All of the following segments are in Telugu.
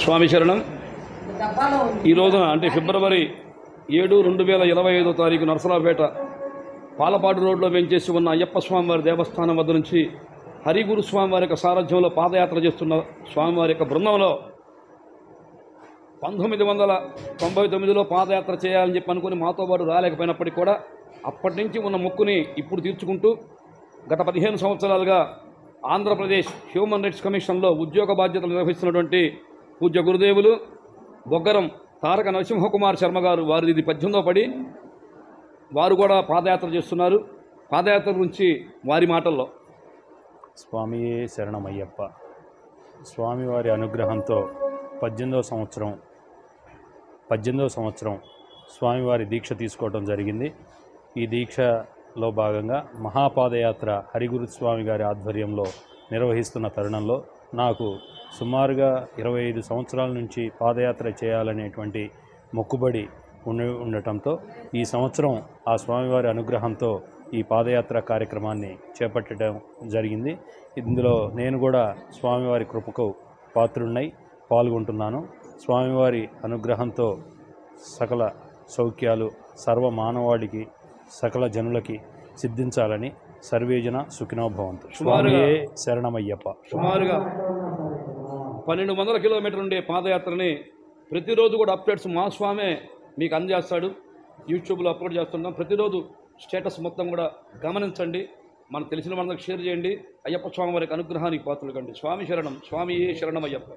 స్వామి శరణం. ఈ రోజున అంటే ఫిబ్రవరి 7, 2025 నరసరావుపేట పాలపాడు రోడ్లో వెంచేసి ఉన్న అయ్యప్ప స్వామివారి దేవస్థానం వద్ద నుంచి హరిగురు స్వామివారి యొక్క సారథ్యంలో పాదయాత్ర చేస్తున్న స్వామివారి యొక్క బృందంలో 1999లో పాదయాత్ర చేయాలని చెప్పి అనుకుని మాతో పాటు రాలేకపోయినప్పటికీ కూడా అప్పటి నుంచి ఉన్న మొక్కుని ఇప్పుడు తీర్చుకుంటూ గత 15 సంవత్సరాలుగా ఆంధ్రప్రదేశ్ హ్యూమన్ రైట్స్ కమిషన్లో ఉద్యోగ బాధ్యతలు నిర్వహిస్తున్నటువంటి పూజ్య గురుదేవులు బొగ్గరం తారక నరసింహకుమార్ శర్మ గారు వారు ఇది 18వ పడి వారు కూడా పాదయాత్ర చేస్తున్నారు. పాదయాత్ర గురించి వారి మాటల్లో. స్వామియే శరణమయ్యప్ప. స్వామివారి అనుగ్రహంతో 18వ సంవత్సరం స్వామివారి దీక్ష తీసుకోవడం జరిగింది. ఈ దీక్షలో భాగంగా మహాపాదయాత్ర హరిగురు స్వామి గారి ఆధ్వర్యంలో నిర్వహిస్తున్న తరుణంలో నాకు సుమారుగా 25 సంవత్సరాల నుంచి పాదయాత్ర చేయాలనేటువంటి మొక్కుబడి ఉండటంతో ఈ సంవత్సరం ఆ స్వామివారి అనుగ్రహంతో ఈ పాదయాత్ర కార్యక్రమాన్ని చేపట్టడం జరిగింది. ఇందులో నేను కూడా స్వామివారి కృపకు పాత్రున్నై పాల్గొంటున్నాను. స్వామివారి అనుగ్రహంతో సకల సౌఖ్యాలు సర్వ మానవాళికి సకల జనులకి సిద్ధించాలని సర్వేజన సుఖినో భవంతు. స్వామియే శరణమయ్యప్ప. సుమారుగా 1200 కిలోమీటర్లు ఉండే పాదయాత్రని ప్రతిరోజు కూడా అప్డేట్స్ మా స్వామే మీకు అందజేస్తాడు. యూట్యూబ్లో అప్లోడ్ చేస్తున్నాం. ప్రతిరోజు స్టేటస్ మొత్తం కూడా గమనించండి. మనకు తెలిసిన వాళ్ళకి షేర్ చేయండి. అయ్యప్ప స్వామి వారికి అనుగ్రహానికి పాత్రలు కండి. స్వామి శరణం. స్వామియే శరణమయ్యప్ప.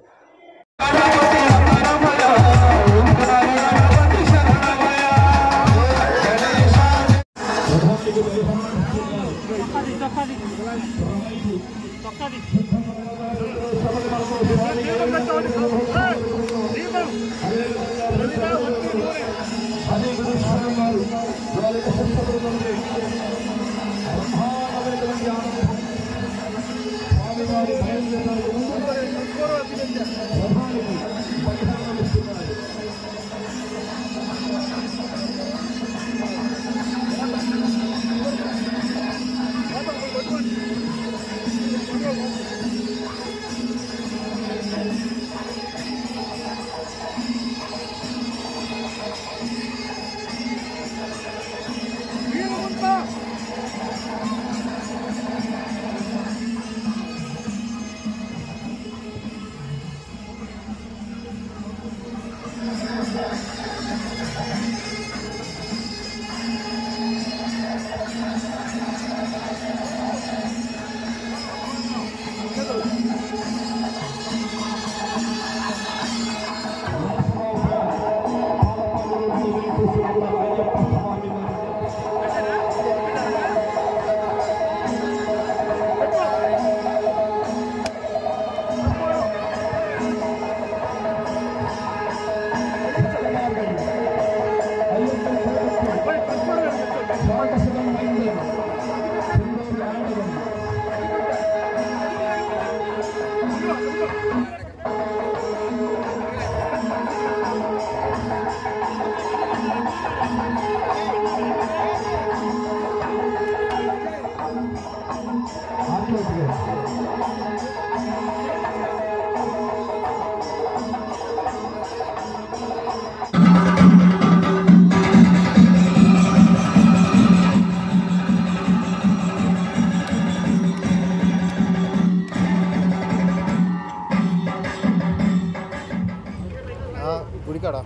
గుడికాడా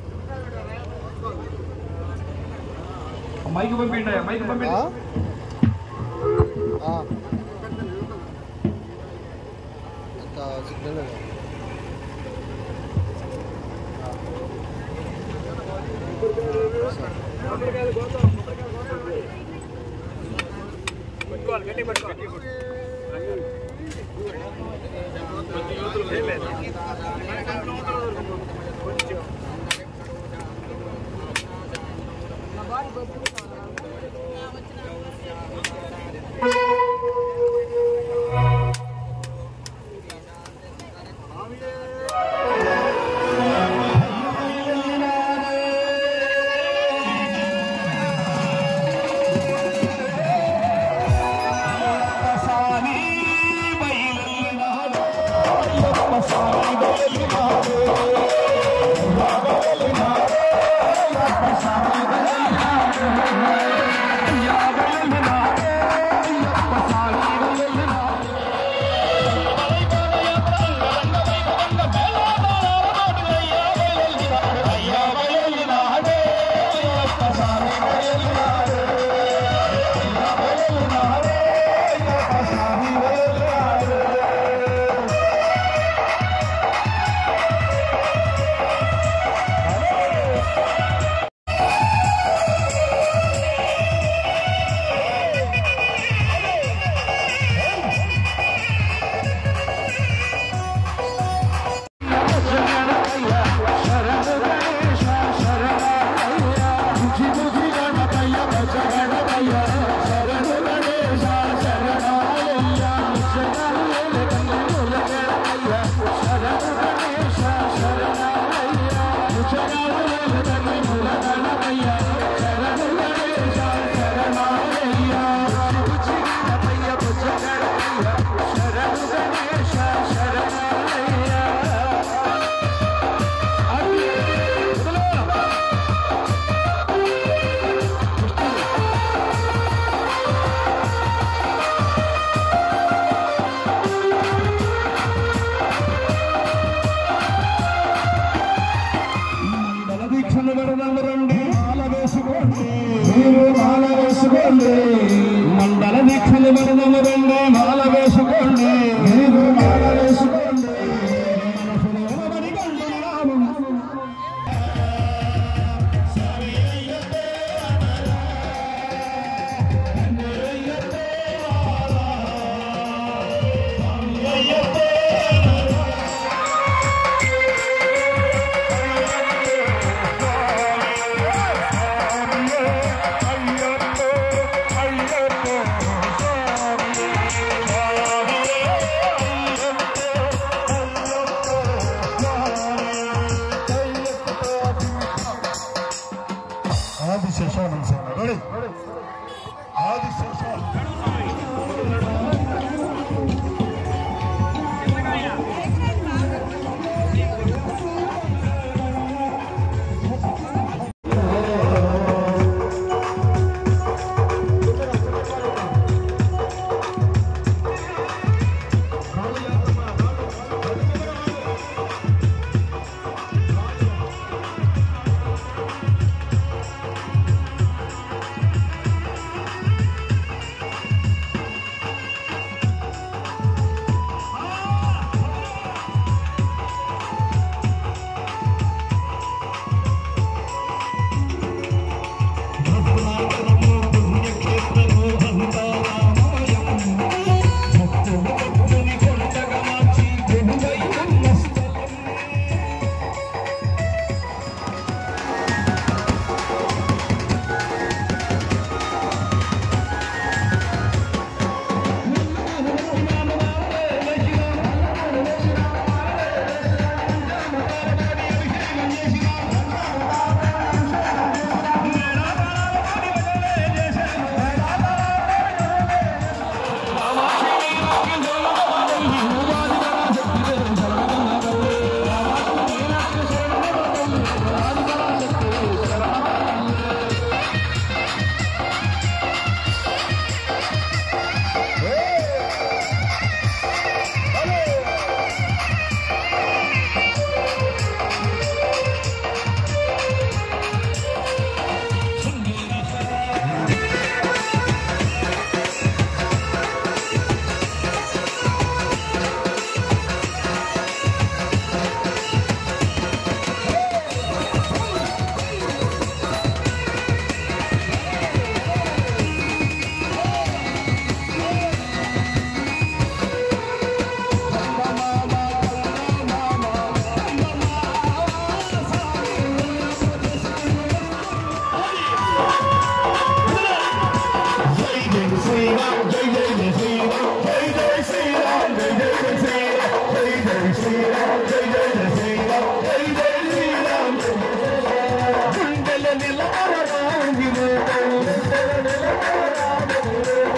మైక్ పంపిండి. మైక్ పంపిండి. సిగ్నల్ Swami వరదలు రండి మాల వేసుకోండి మీరు మాల వేసుకోండి మండల దీక్షలు వరదలు రండి మాల వేసుకోండి మీరు మాల వేసుకోండి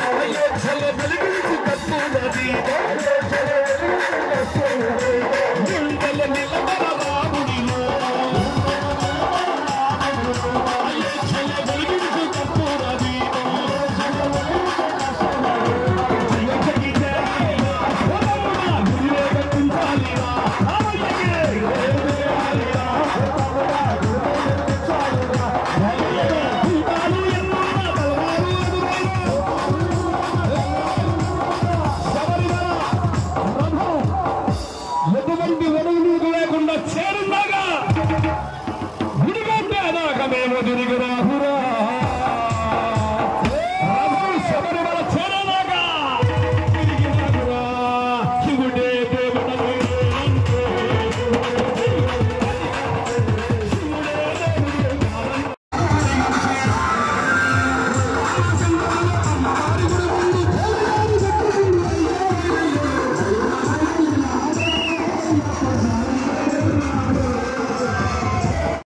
Ayoధ్యలో వెలుగులిచి కట్టున్నది